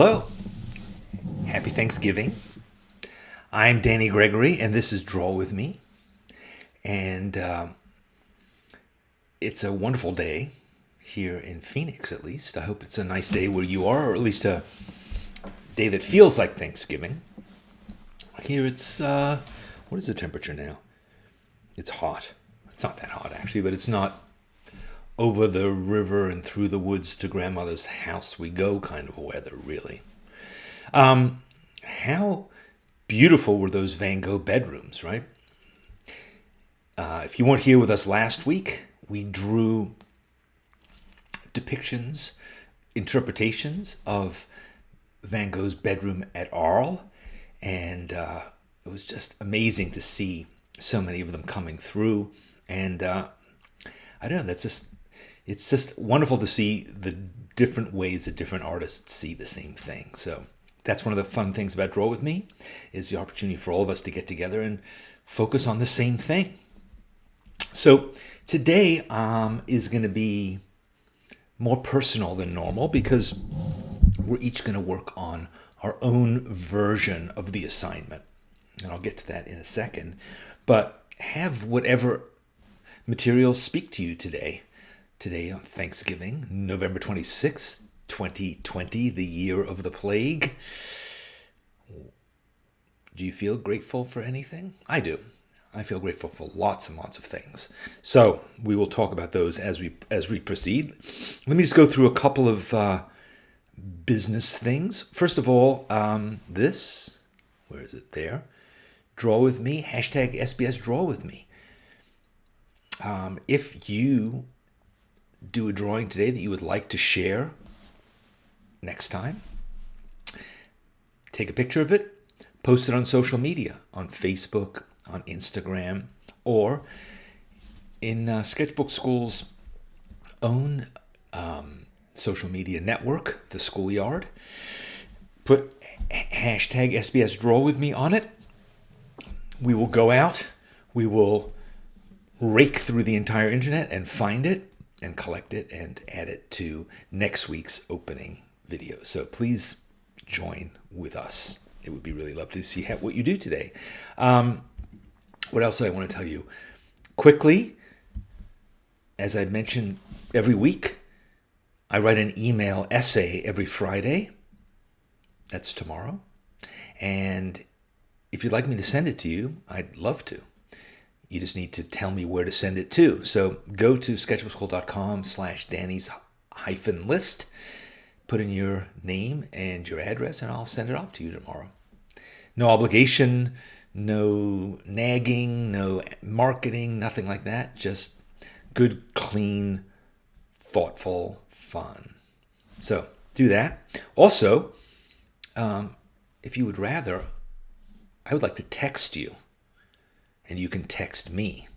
Hello. Happy Thanksgiving. I'm Danny Gregory, and this is Draw With Me. And it's a wonderful day here in Phoenix, at least. I hope it's a nice day where you are, or at least a day that feels like Thanksgiving. Here it's, what is the temperature now? It's hot. It's not that hot, actually, but it's not over the river and through the woods to grandmother's house we go kind of weather, really. How beautiful were those Van Gogh bedrooms, right? If you weren't here with us last week, we drew depictions, interpretations of Van Gogh's bedroom at Arles, and it was just amazing to see so many of them coming through. And I don't know, it's just wonderful to see the different ways that different artists see the same thing. So that's one of the fun things about Draw With Me, is the opportunity for all of us to get together and focus on the same thing. So today is going to be more personal than normal because we're each going to work on our own version of the assignment. And I'll get to that in a second. But have whatever materials speak to you today. Today on Thanksgiving, November 26th, 2020, the year of the plague. Do you feel grateful for anything? I do. I feel grateful for lots and lots of things. So we will talk about those as we proceed. Let me just go through a couple of business things. First of all, this, where is it? There. Draw With Me, hashtag SBS Draw With Me. If you do a drawing today that you would like to share next time, take a picture of it, post it on social media, on Facebook, on Instagram, or in Sketchbook School's own social media network, the Schoolyard. Put hashtag SBS Draw With Me on it. We will go out, we will rake through the entire internet and find it and collect it and add it to next week's opening video. So please join with us. It would be really lovely to see what you do today. What else do I want to tell you? Quickly, as I mentioned every week, I write an email essay every Friday. That's tomorrow. And if you'd like me to send it to you, I'd love to. You just need to tell me where to send it to. So go to sketchbookschool.com/Danny's-list, put in your name and your address, and I'll send it off to you tomorrow. No obligation, no nagging, no marketing, nothing like that. Just good, clean, thoughtful fun. So do that. Also, if you would rather, I would like to text you. And you can text me.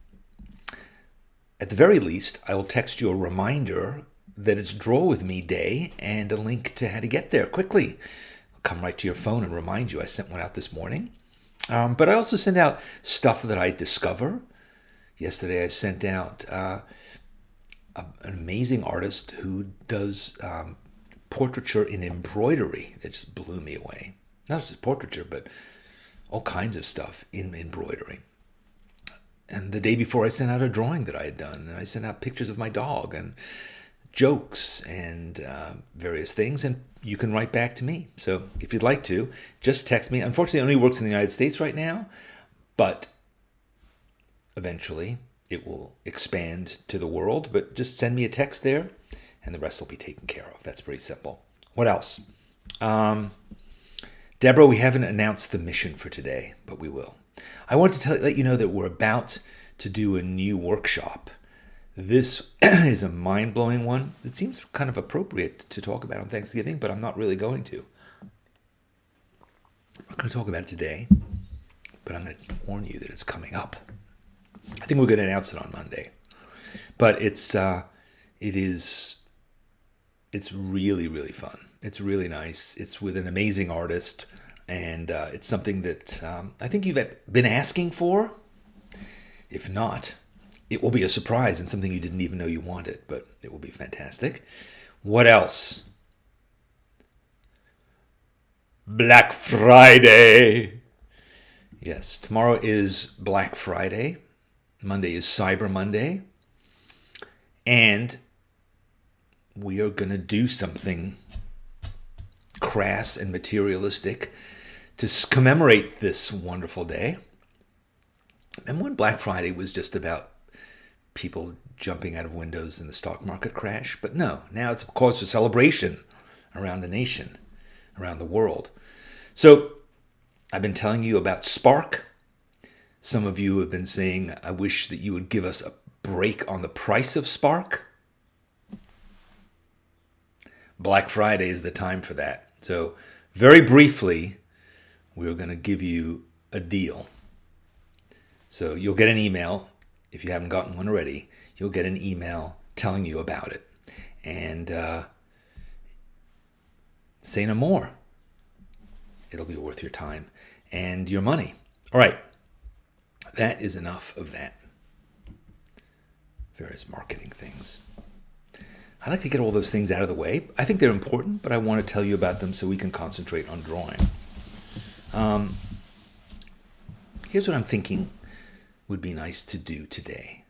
At the very least, I will text you a reminder that it's Draw With Me Day and a link to how to get there quickly. I'll come right to your phone and remind you. I sent one out this morning. But I also send out stuff that I discover. Yesterday I sent out an amazing artist who does portraiture in embroidery that just blew me away. Not just portraiture, but all kinds of stuff in embroidery. And the day before, I sent out a drawing that I had done, and I sent out pictures of my dog and jokes and various things, and you can write back to me. So if you'd like to, just text me. Unfortunately, it only works in the United States right now, but eventually it will expand to the world. But just send me a text there, and the rest will be taken care of. That's pretty simple. What else? Deborah, we haven't announced the mission for today, but we will. I want to let you know that we're about to do a new workshop. This is a mind-blowing one. It seems kind of appropriate to talk about on Thanksgiving, but I'm not really going to. I'm not going to talk about it today, but I'm going to warn you that it's coming up. I think we're going to announce it on Monday. But it's really, really fun. It's really nice. It's with an amazing artist. And it's something that I think you've been asking for. If not, it will be a surprise and something you didn't even know you wanted, but it will be fantastic. What else? Black Friday. Yes, tomorrow is Black Friday. Monday is Cyber Monday. And we are going to do something crass and materialistic to commemorate this wonderful day. And when Black Friday was just about people jumping out of windows in the stock market crash, but no, now it's a cause for celebration around the nation, around the world. So I've been telling you about Spark. Some of you have been saying, I wish that you would give us a break on the price of Spark. Black Friday is the time for that. So very briefly, we're going to give you a deal. So you'll get an email. If you haven't gotten one already, you'll get an email telling you about it. And say no more. It'll be worth your time and your money. All right. That is enough of that. Various marketing things. I like to get all those things out of the way. I think they're important, but I want to tell you about them so we can concentrate on drawing. Here's what I'm thinking would be nice to do today.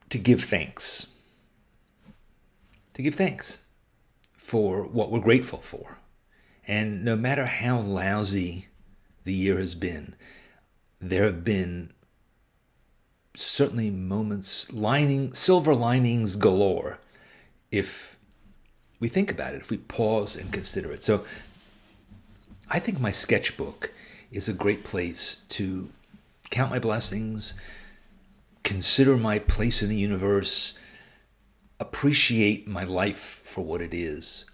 To give thanks. To give thanks for what we're grateful for. And no matter how lousy the year has been, there have been certainly moments, silver linings galore, if we think about it, if we pause and consider it. So I think my sketchbook is a great place to count my blessings, consider my place in the universe, appreciate my life for what it is.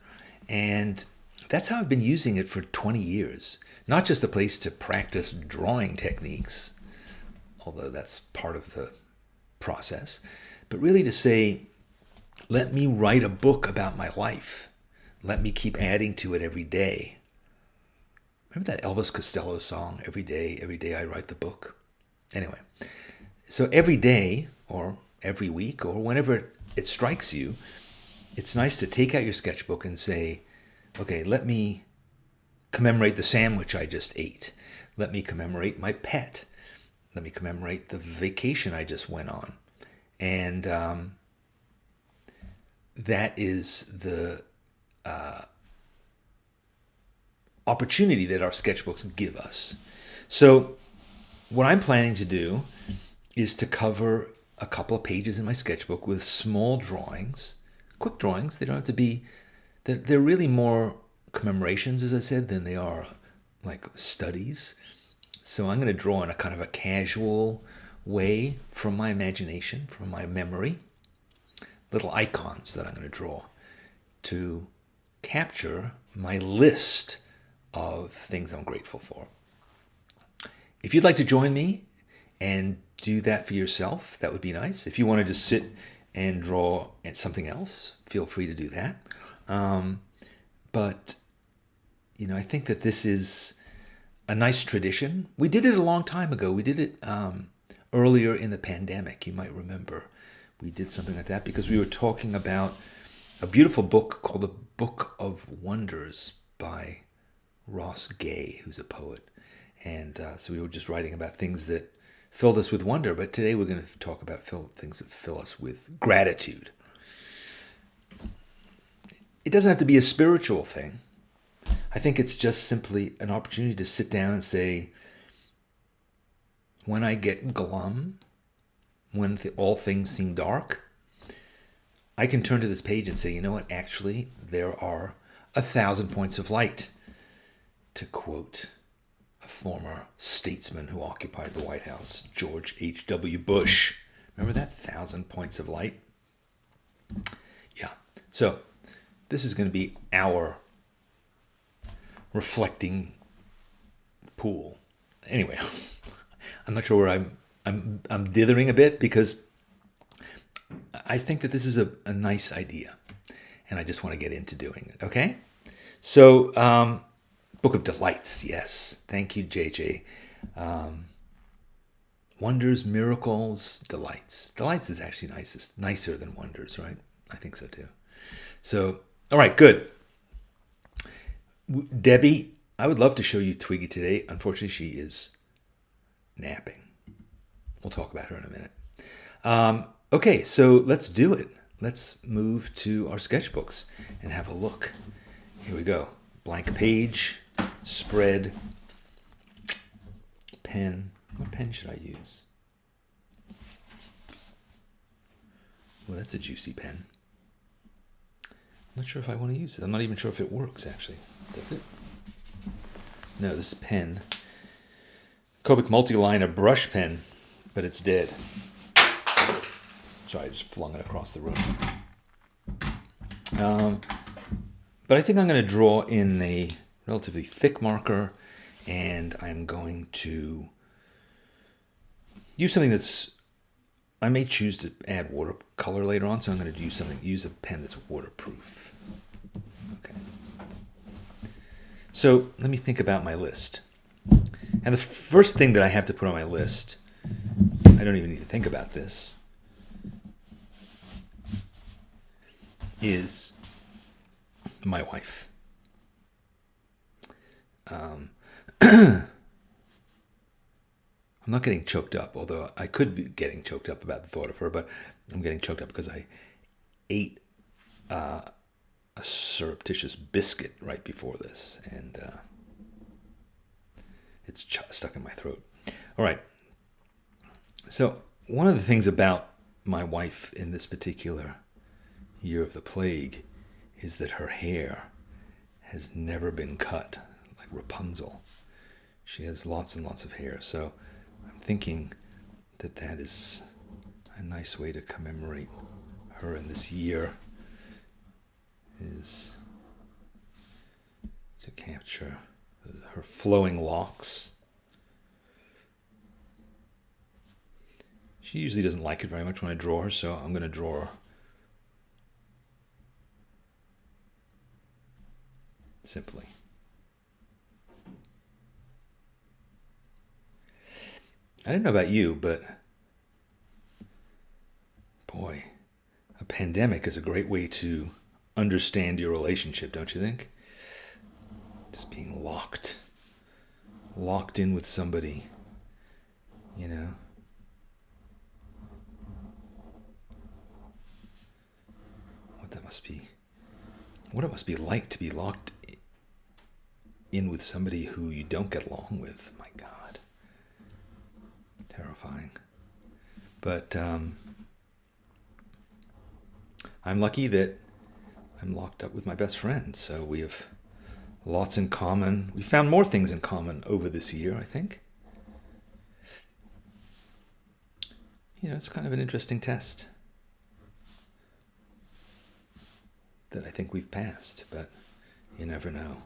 And that's how I've been using it for 20 years. Not just a place to practice drawing techniques, although that's part of the process, but really to say, let me write a book about my life. Let me keep adding to it every day. Remember that Elvis Costello song, every day I write the book? Anyway, so every day or every week or whenever it strikes you, it's nice to take out your sketchbook and say, okay, let me commemorate the sandwich I just ate. Let me commemorate my pet. Let me commemorate the vacation I just went on. And that is the opportunity that our sketchbooks give us. So what I'm planning to do is to cover a couple of pages in my sketchbook with small drawings, quick drawings. They don't have to be, they're really more commemorations, as I said, than they are like studies. So I'm going to draw in a kind of a casual way from my imagination, from my memory, little icons that I'm going to draw to capture my list of things I'm grateful for. If you'd like to join me and do that for yourself, that would be nice. If you want to just sit and draw at something else, feel free to do that. But, I think that this is a nice tradition. We did it a long time ago. We did it earlier in the pandemic. You might remember we did something like that because we were talking about a beautiful book called The Book of Wonders by Ross Gay, who's a poet. And so we were just writing about things that filled us with wonder. But today we're going to talk about things that fill us with gratitude. It doesn't have to be a spiritual thing. I think it's just simply an opportunity to sit down and say, when I get glum, when all things seem dark, I can turn to this page and say, you know what, actually, there are 1,000 points of light, to quote a former statesman who occupied the White House, George H.W. Bush. Remember that? 1,000 points of light? Yeah. So this is going to be our reflecting pool. Anyway, I'm not sure where I'm dithering a bit because I think that this is a nice idea and I just want to get into doing it. Okay. So, Book of Delights. Yes. Thank you, JJ. Wonders, miracles, delights. Delights is actually nicer than wonders, right? I think so too. So, all right, good. Debbie, I would love to show you Twiggy today. Unfortunately, she is napping. We'll talk about her in a minute. Okay, so let's do it. Let's move to our sketchbooks and have a look. Here we go. Blank page, spread, pen. What pen should I use? Well, that's a juicy pen. I'm not sure if I want to use it. I'm not even sure if it works, actually. Does it? No, this pen. Copic Multiliner brush pen, but it's dead. Sorry, I just flung it across the room. But I think I'm going to draw in a relatively thick marker, and I'm going to use something that's, I may choose to add watercolor later on, so I'm going to use a pen that's waterproof. Okay. So let me think about my list. And the first thing that I have to put on my list, I don't even need to think about this, is my wife. I'm not getting choked up, although I could be getting choked up about the thought of her, but I'm getting choked up because I ate a surreptitious biscuit right before this, and it's stuck in my throat. All right. So one of the things about my wife in this particular year of the plague is that her hair has never been cut, like Rapunzel. She has lots and lots of hair, so I'm thinking that that is a nice way to commemorate her in this year, is to capture her flowing locks. She usually doesn't like it very much when I draw her, so I'm going to draw her simply. I don't know about you, but boy, a pandemic is a great way to understand your relationship, don't you think? Just being locked in with somebody, you know. What it must be like to be locked in with somebody who you don't get along with. My God. Terrifying. But I'm lucky that I'm locked up with my best friend, so we have lots in common. We found more things in common over this year, I think. You know, it's kind of an interesting test that I think we've passed, but you never know.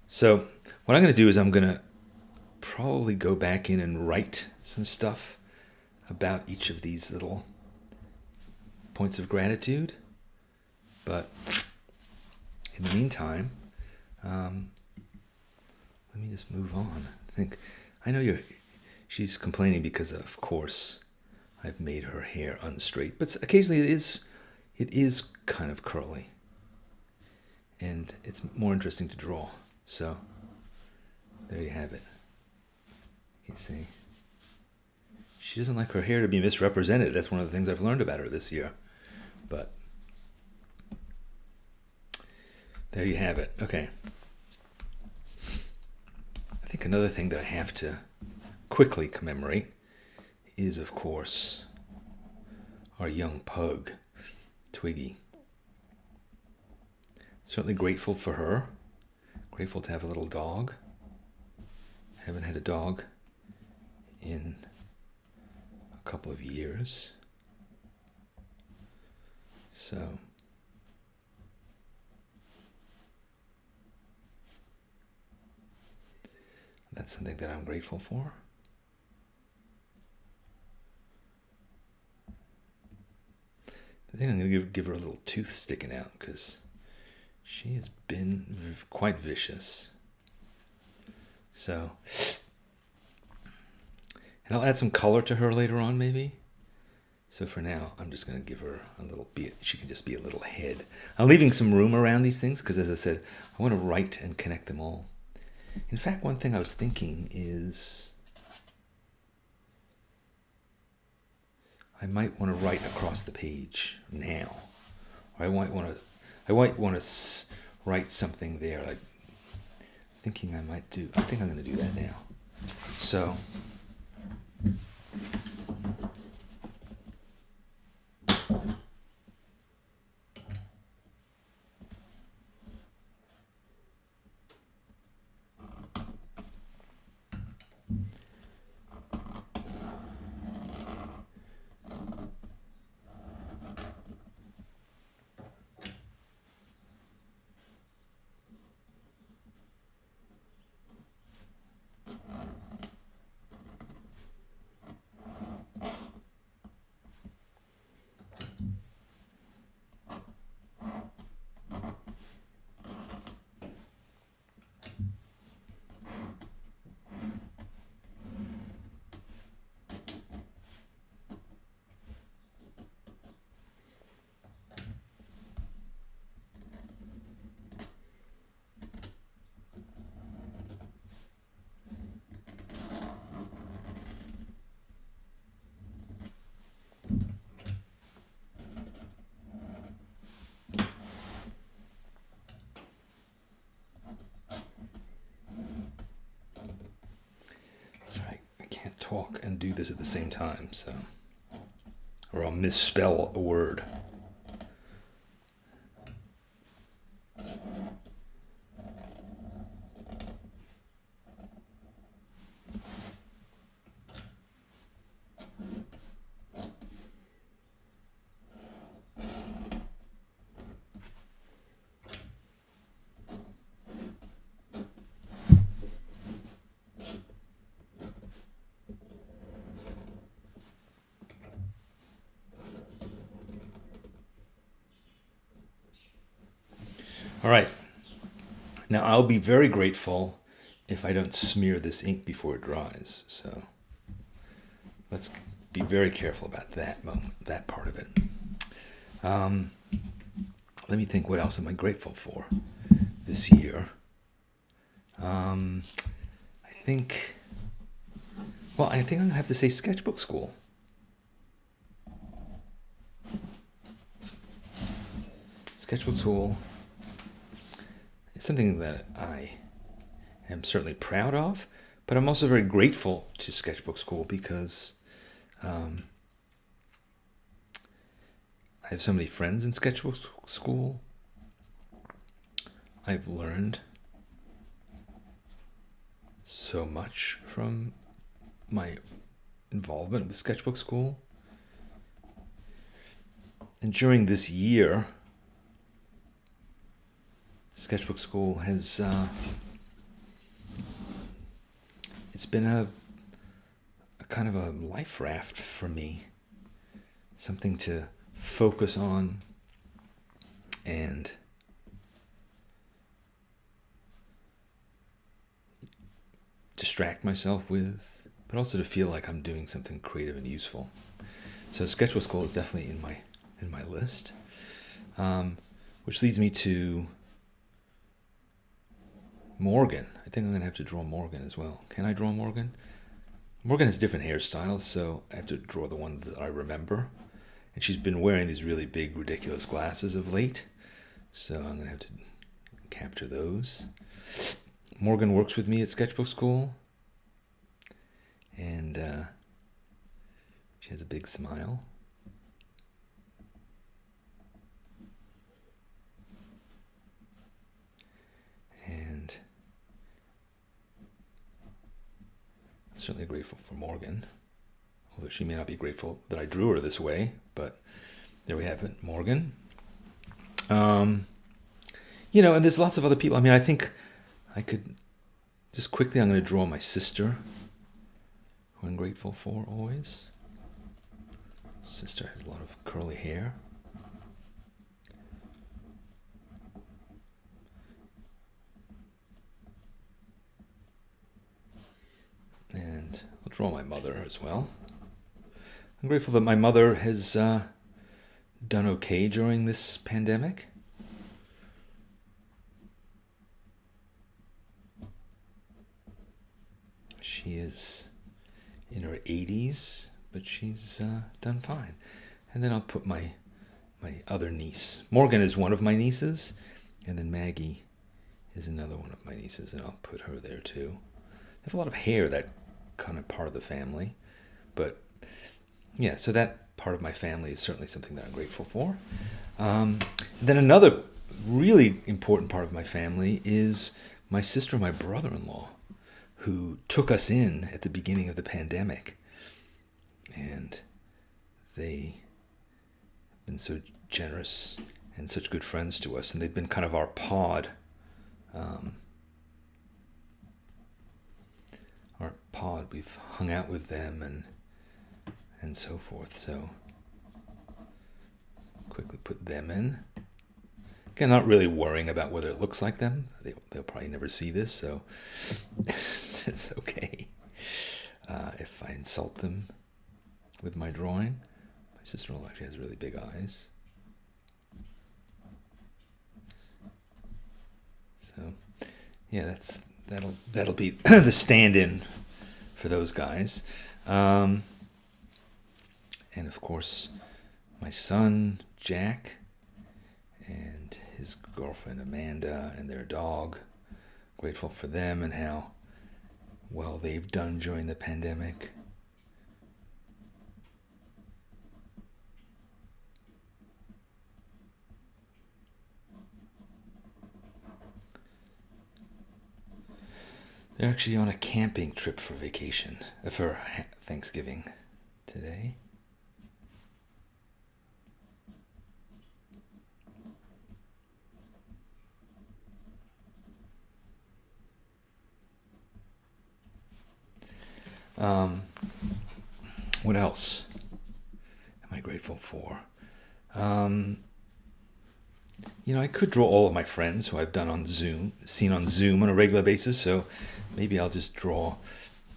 So what I'm going to do is I'm going to probably go back in and write some stuff about each of these little points of gratitude. But in the meantime, let me just move on. I know she's complaining because, of course, I've made her hair unstraight, but occasionally it is kind of curly, and it's more interesting to draw. So there you have it. You see, she doesn't like her hair to be misrepresented. That's one of the things I've learned about her this year. But there you have it. Okay. I think another thing that I have to quickly commemorate is, of course, our young pug, Twiggy. Certainly grateful for her. Grateful to have a little dog. Haven't had a dog in a couple of years. So that's something that I'm grateful for. I think I'm going to give her a little tooth sticking out because she has been quite vicious. So, and I'll add some color to her later on, maybe. So for now, I'm just going to give her a little bit. She can just be a little head. I'm leaving some room around these things because, as I said, I want to write and connect them all. In fact, one thing I was thinking is I might want to write across the page now. Or I might want to write something there. Like thinking I think I'm going to do that now. So. Talk and do this at the same time, so, or I'll misspell a word. All right. Now I'll be very grateful if I don't smear this ink before it dries. So let's be very careful about that part of it. Let me think, what else am I grateful for this year? I think I'm going to have to say sketchbook school. Sketchbook school is something that I am certainly proud of, but I'm also very grateful to sketchbook school because I have so many friends in sketchbook school. I've learned so much from my involvement with sketchbook school. And during this year, sketchbook school has it's been a kind of a life raft for me, something to focus on and distract myself with, but also to feel like I'm doing something creative and useful. So sketchbook school is definitely in my list, which leads me to Morgan. I think I'm going to have to draw Morgan as well. Can I draw Morgan? Morgan has different hairstyles, so I have to draw the one that I remember. And she's been wearing these really big, ridiculous glasses of late, so I'm going to have to capture those. Morgan works with me at sketchbook school, and she has a big smile. And I'm certainly grateful for Morgan, although she may not be grateful that I drew her this way, but there we have it, Morgan. And there's lots of other people. I mean, I think I could just quickly, I'm going to draw my sister, who I'm grateful for always. Sister has a lot of curly hair. And I'll draw my mother as well. I'm grateful that my mother has done okay during this pandemic. She is in her 80s, but she's done fine. And then I'll put my other niece. Morgan is one of my nieces, and then Maggie is another one of my nieces, and I'll put her there too. I have a lot of hair, that kind of part of the family. But yeah, so that part of my family is certainly something that I'm grateful for. Then another really important part of my family is my sister and my brother-in-law, who took us in at the beginning of the pandemic. And they have been so generous and such good friends to us. And they've been kind of our pod. We've hung out with them and so forth. So quickly put them in. Again, not really worrying about whether it looks like them. They'll probably never see this, so it's okay if I insult them with my drawing. My sister-in-law actually has really big eyes. So, yeah, that'll be the stand-in for those guys. And of course, my son Jack and his girlfriend Amanda and their dog. Grateful for them and how well they've done during the pandemic. They're actually on a camping trip for vacation, for Thanksgiving today. What else am I grateful for? I could draw all of my friends who I've seen on Zoom on a regular basis, so maybe I'll just draw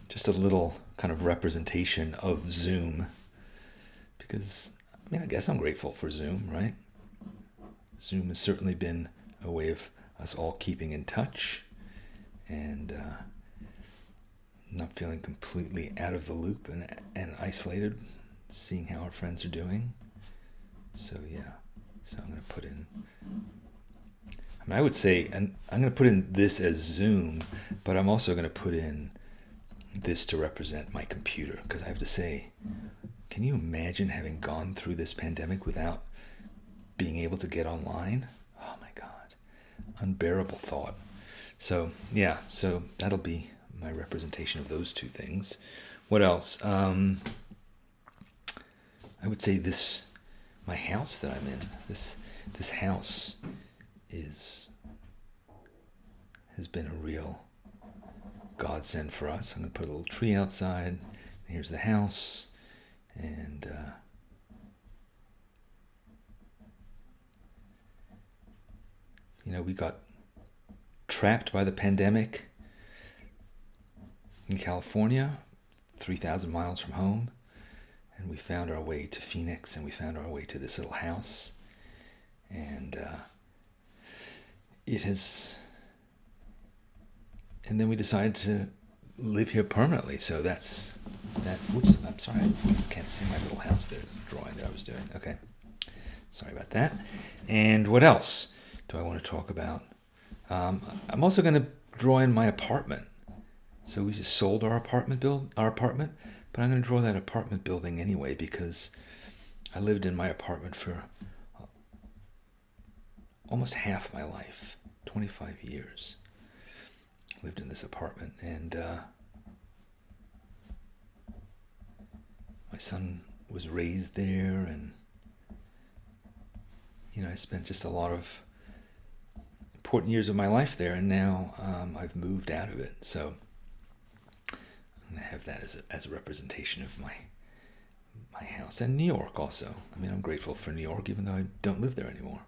just a little kind of representation of Zoom, because, I guess I'm grateful for Zoom, right? Zoom has certainly been a way of us all keeping in touch and not feeling completely out of the loop and isolated, seeing how our friends are doing. So yeah, so I'm going to put in, I would say, and I'm going to put in this as Zoom, but I'm also going to put in this to represent my computer, because I have to say, can you imagine having gone through this pandemic without being able to get online? Oh my God, unbearable thought. So yeah, so that'll be my representation of those two things. What else? I would say my house that I'm in, this house has been a real godsend for us. I'm going to put a little tree outside. Here's the house. And we got trapped by the pandemic in California, 3,000 miles from home, and we found our way to Phoenix, and we found our way to this little house, and and then we decided to live here permanently. So that's that. Whoops, I'm sorry, you can't see my little house there, the drawing that I was doing. Okay, sorry about that. And what else do I want to talk about? I'm also going to draw in my apartment. So we just sold our apartment, but I'm going to draw that apartment building anyway, because I lived in my apartment for almost half my life, 25 years. Lived in this apartment, and my son was raised there, and I spent just a lot of important years of my life there, and now I've moved out of it. So I'm going to have that as a representation of my house. And New York also. I'm grateful for New York, even though I don't live there anymore.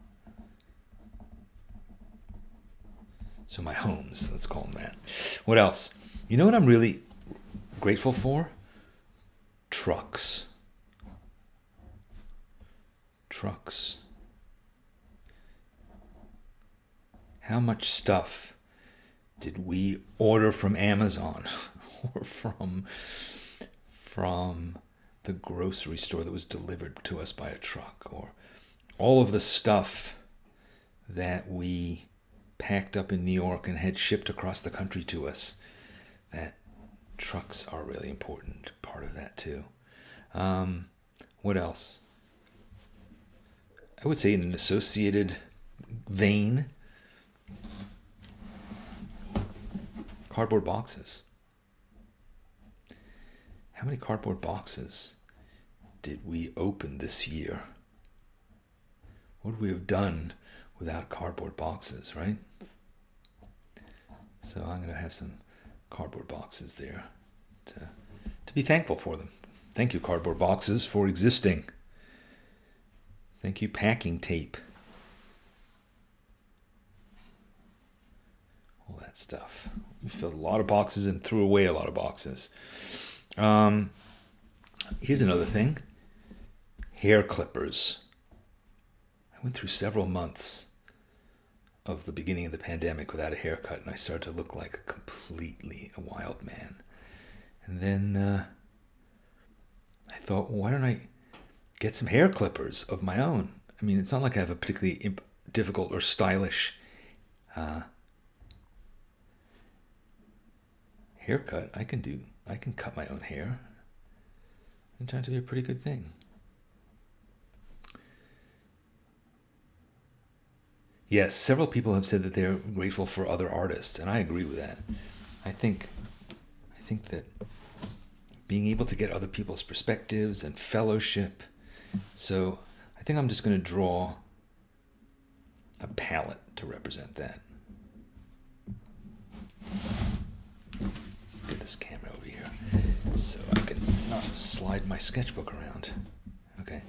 So my homes, let's call them that. What else? You know what I'm really grateful for? Trucks. trucks. How much stuff did we order from Amazon or from the grocery store that was delivered to us by a truck, or all of the stuff that we packed up in New York and had shipped across the country to us? That trucks are a really important part of that too. What else? I would say in an associated vein, cardboard boxes. How many cardboard boxes did we open this year? What would we have done without cardboard boxes, right? So I'm going to have some cardboard boxes there to be thankful for them. Thank you, cardboard boxes, for existing. Thank you, packing tape. All that stuff. We filled a lot of boxes and threw away a lot of boxes. Here's another thing. Hair clippers. I went through several months of the beginning of the pandemic without a haircut, and I started to look like a wild man. And then I thought, well, why don't I get some hair clippers of my own? I mean, it's not like I have a particularly difficult or stylish haircut. I can cut my own hair. It turned out to be a pretty good thing. Yes, several people have said that they're grateful for other artists, and I agree with that. I think that being able to get other people's perspectives and fellowship. So I think I'm just going to draw a palette to represent that. Get this camera over here so I can not slide my sketchbook around. Okay.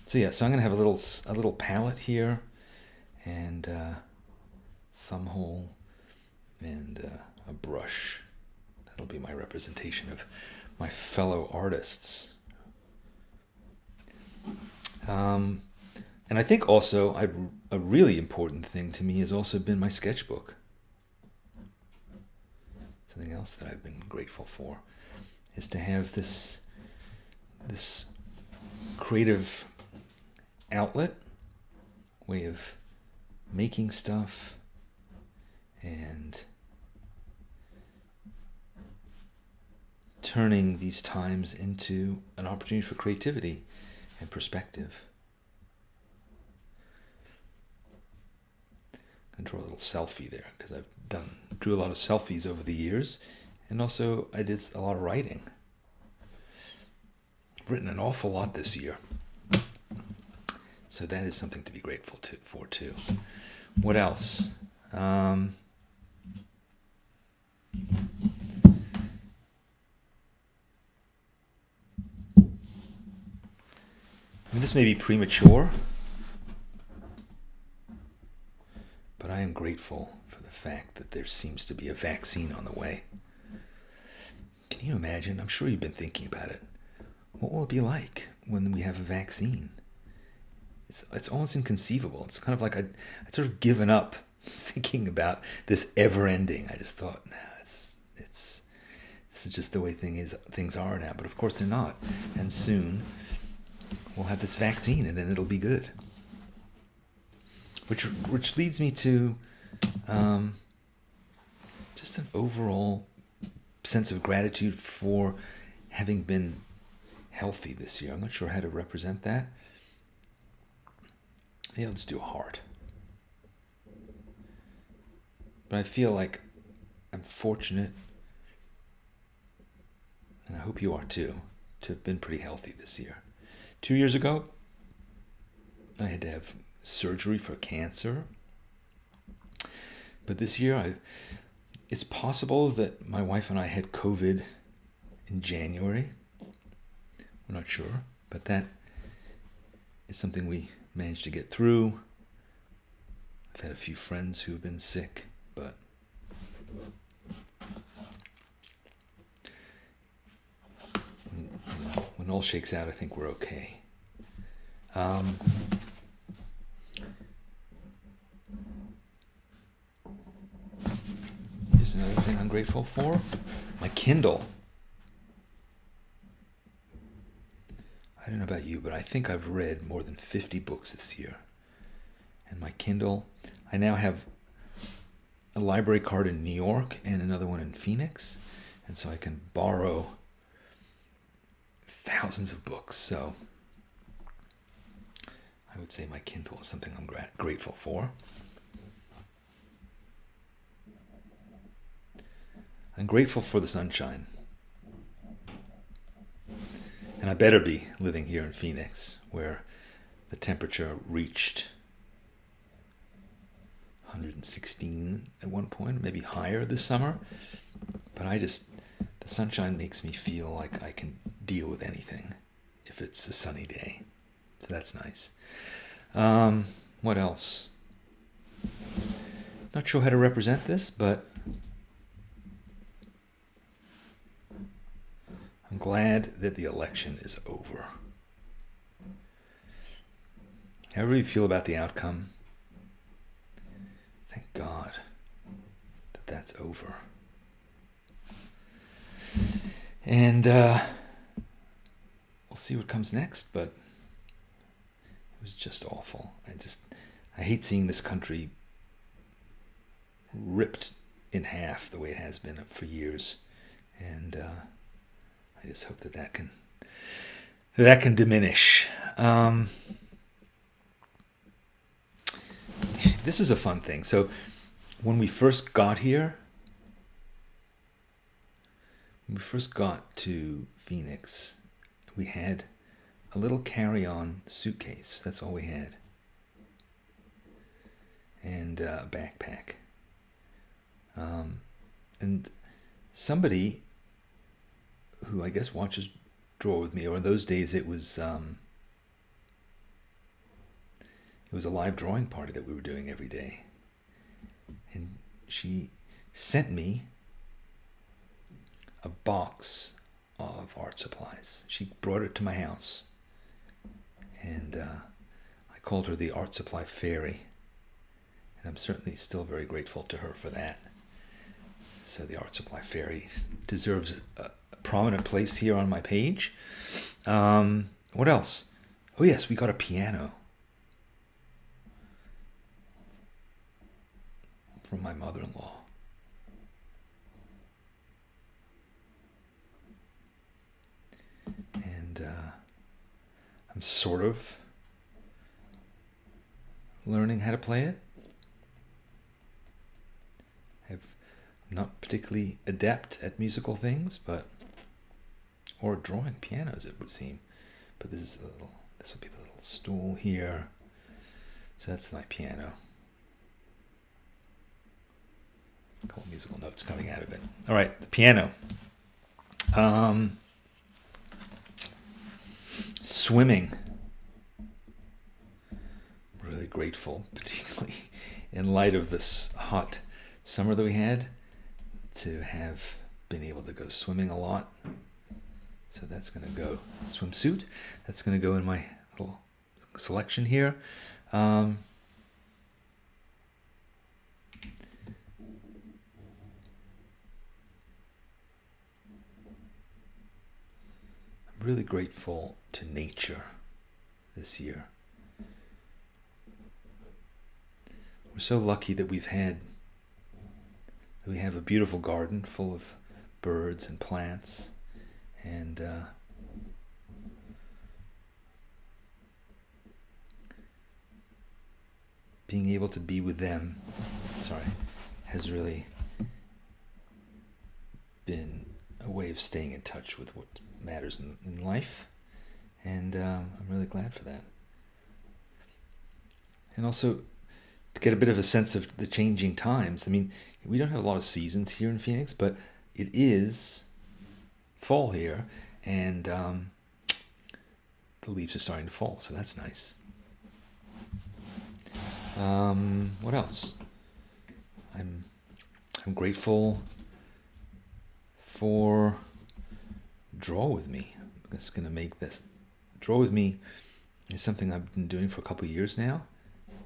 So yeah, so I'm going to have a little palette here, and thumb hole, and a brush. That'll be my representation of my fellow artists. And I think also a really important thing to me has also been my sketchbook. Something else that I've been grateful for is to have this creative outlet, way of making stuff and turning these times into an opportunity for creativity and perspective. I'm going to draw a little selfie there because I've drew a lot of selfies over the years, and also I did a lot of writing. I've written an awful lot this year. So that is something to be grateful for too. What else? This may be premature, but I am grateful for the fact that there seems to be a vaccine on the way. Can you imagine? I'm sure you've been thinking about it. What will it be like when we have a vaccine? It's almost inconceivable. It's kind of like I'd sort of given up thinking about this ever ending. I just thought, this is just the way things are now. But of course they're not. And soon we'll have this vaccine, and then it'll be good. Which leads me to just an overall sense of gratitude for having been healthy this year. I'm not sure how to represent that. Maybe I'll just do a heart. But I feel like I'm fortunate, and I hope you are too, to have been pretty healthy this year. 2 years ago, I had to have surgery for cancer. But this year, it's possible that my wife and I had COVID in January. We're not sure, but that is something we managed to get through. I've had a few friends who have been sick, but when all shakes out, I think we're okay. I'm grateful for? My Kindle. I don't know about you, but I think I've read more than 50 books this year. And my Kindle, I now have a library card in New York and another one in Phoenix. And so I can borrow thousands of books. So I would say my Kindle is something I'm grateful for. I'm grateful for the sunshine. And I better be living here in Phoenix, where the temperature reached 116 at one point, maybe higher this summer. But the sunshine makes me feel like I can deal with anything if it's a sunny day. So that's nice. What else? Not sure how to represent this, but I'm glad that the election is over. However you feel about the outcome, thank God that that's over. And we'll see what comes next, but it was just awful. I hate seeing this country ripped in half the way it has been for years. And I just hope that can diminish. This is a fun thing. So when we first got here, when we first got to Phoenix, we had a little carry-on suitcase. That's all we had. And a backpack. And somebody who I guess watches Draw With Me, or in those days it was a live drawing party that we were doing every day. And she sent me a box of art supplies. She brought it to my house. And I called her the Art Supply Fairy. And I'm certainly still very grateful to her for that. So the Art Supply Fairy deserves a prominent place here on my page. What else? Oh yes, we got a piano from my mother-in-law. And I'm sort of learning how to play it. I'm not particularly adept at musical things, or drawing pianos, it would seem. But this will be the little stool here. So that's my piano. A couple musical notes coming out of it. All right, the piano. Swimming. Really grateful, particularly in light of this hot summer that we had, to have been able to go swimming a lot. So that's going to go swimsuit. That's going to go in my little selection here. I'm really grateful to nature this year. We're so lucky that we have a beautiful garden full of birds and plants, and being able to be with them, has really been a way of staying in touch with what matters in life, and I'm really glad for that. And also to get a bit of a sense of the changing times. I mean, we don't have a lot of seasons here in Phoenix, but it is fall here, and the leaves are starting to fall, so that's nice. What else? I'm grateful for Draw With Me. I'm just going to make this. Draw With Me is something I've been doing for a couple of years now,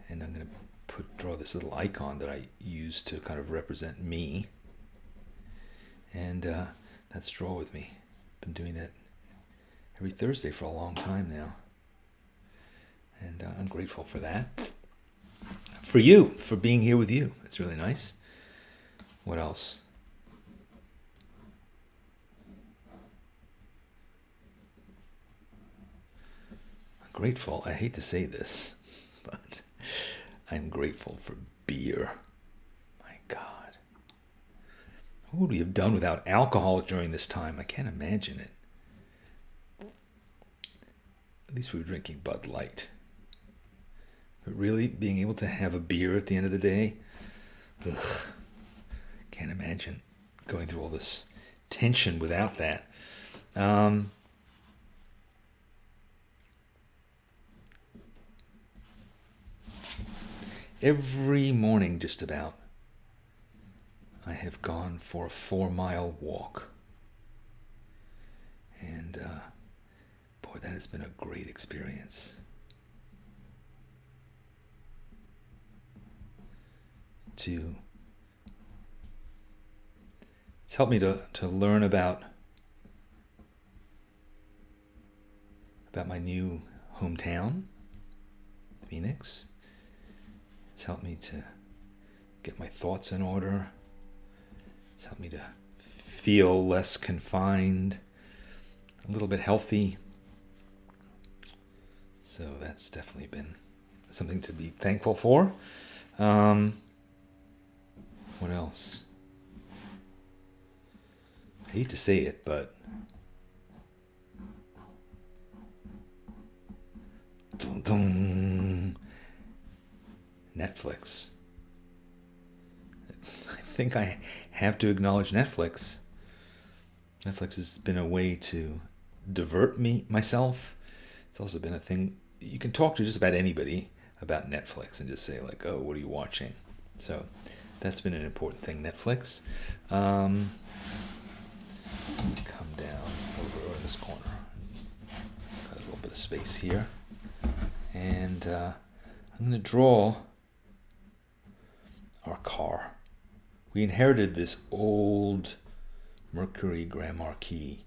and I'm going to draw this little icon that I use to kind of represent me. And that's Draw With Me. Been doing that every Thursday for a long time now. And I'm grateful for that. For you, for being here with you. It's really nice. What else? I'm grateful. I hate to say this, but I'm grateful for beer. My God. What would we have done without alcohol during this time? I can't imagine it. At least we were drinking Bud Light. But really, being able to have a beer at the end of the day, ugh, can't imagine going through all this tension without that. Every morning, just about, I have gone for a 4-mile walk. And boy, that has been a great experience. It's helped me to learn about my new hometown, Phoenix. It's helped me to get my thoughts in order. It's helped me to feel less confined, a little bit healthy. So that's definitely been something to be thankful for. What else? I hate to say it, but Netflix. I think I have to acknowledge Netflix. Netflix has been a way to divert myself. It's also been a thing you can talk to just about anybody about Netflix and just say like, "Oh, what are you watching?" So that's been an important thing. Netflix. Come down over in this corner. Got a little bit of space here, and I'm going to draw our car. We inherited this old Mercury Grand Marquis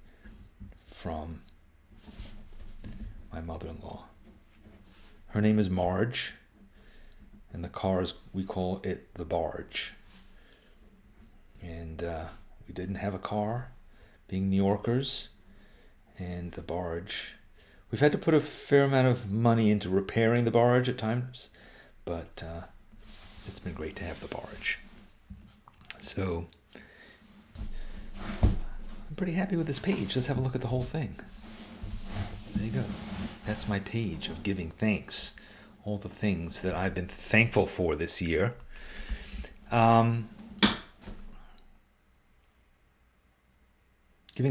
from my mother-in-law. Her name is Marge, and the car we call it the Barge. And we didn't have a car, being New Yorkers, and the Barge. We've had to put a fair amount of money into repairing the Barge at times, but it's been great to have the Barge. So I'm pretty happy with this page. Let's have a look at the whole thing. There you go. That's my page of giving thanks. All the things that I've been thankful for this year. Giving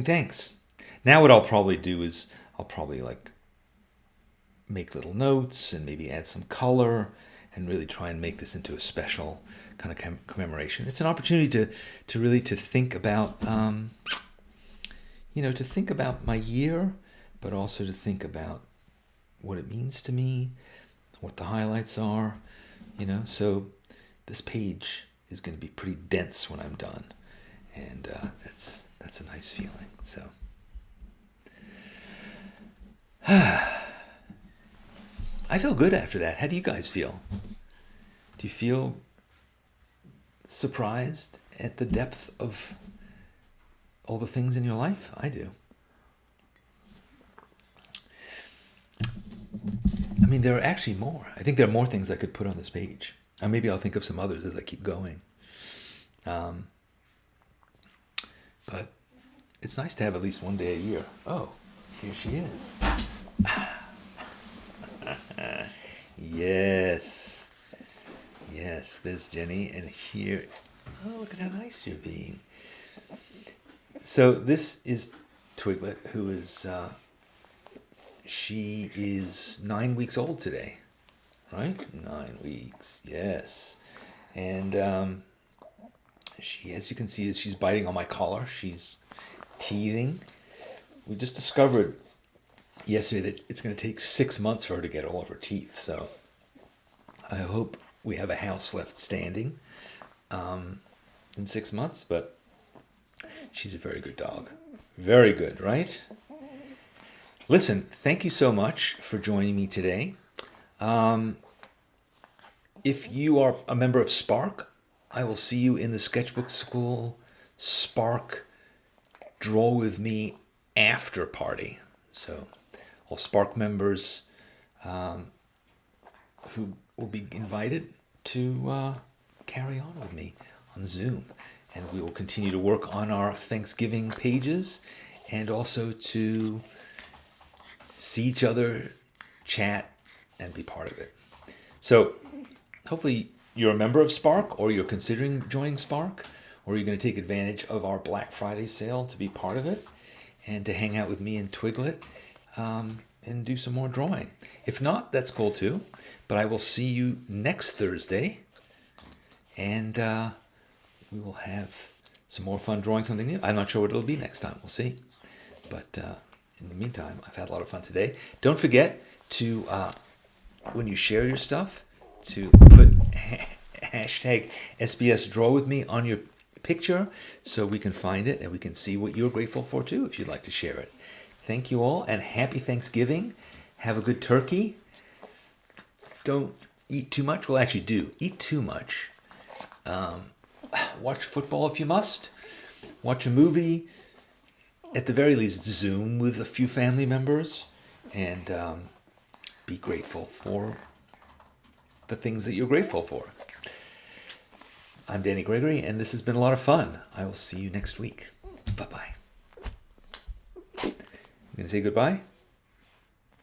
thanks. Now what I'll probably do is I'll probably like make little notes and maybe add some color and really try and make this into a special kind of commemoration. It's an opportunity to really think about, to think about my year, but also to think about what it means to me, what the highlights are, So this page is going to be pretty dense when I'm done, and that's a nice feeling. So. I feel good after that. How do you guys feel? Do you feel surprised at the depth of all the things in your life? I do. I mean, there are actually more. I think there are more things I could put on this page. And maybe I'll think of some others as I keep going. But it's nice to have at least one day a year. Oh, here she is. Yes. Yes, there's Jenny. And here, oh, look at how nice you're being. So this is Twiglet, who is, she is 9 weeks old today, right? 9 weeks, yes. And she, as you can see, she's biting on my collar. She's teething. We just discovered yesterday that it's going to take 6 months for her to get all of her teeth. So I hope we have a house left standing in 6 months. But She's a very good dog. Very good, right? Listen, thank you so much for joining me today. If you are a member of Spark, I will see you in the Sketchbook School Spark Draw With Me after party. So all Spark members who will be invited to carry on with me on Zoom. And we will continue to work on our Thanksgiving pages and also to see each other, chat, and be part of it. So hopefully you're a member of Spark, or you're considering joining Spark, or you're going to take advantage of our Black Friday sale to be part of it and to hang out with me and Twiglet and do some more drawing. If not, that's cool too. But I will see you next Thursday, and we will have some more fun drawing something new. I'm not sure what it'll be next time. We'll see. But in the meantime, I've had a lot of fun today. Don't forget to, when you share your stuff, to put hashtag SBS Draw With Me on your picture so we can find it and we can see what you're grateful for too, if you'd like to share it. Thank you all, and happy Thanksgiving. Have a good turkey. Don't eat too much. Well, actually do. Eat too much. Watch football if you must. Watch a movie. At the very least, Zoom with a few family members. And be grateful for the things that you're grateful for. I'm Danny Gregory, and this has been a lot of fun. I will see you next week. Bye-bye. You going to say goodbye?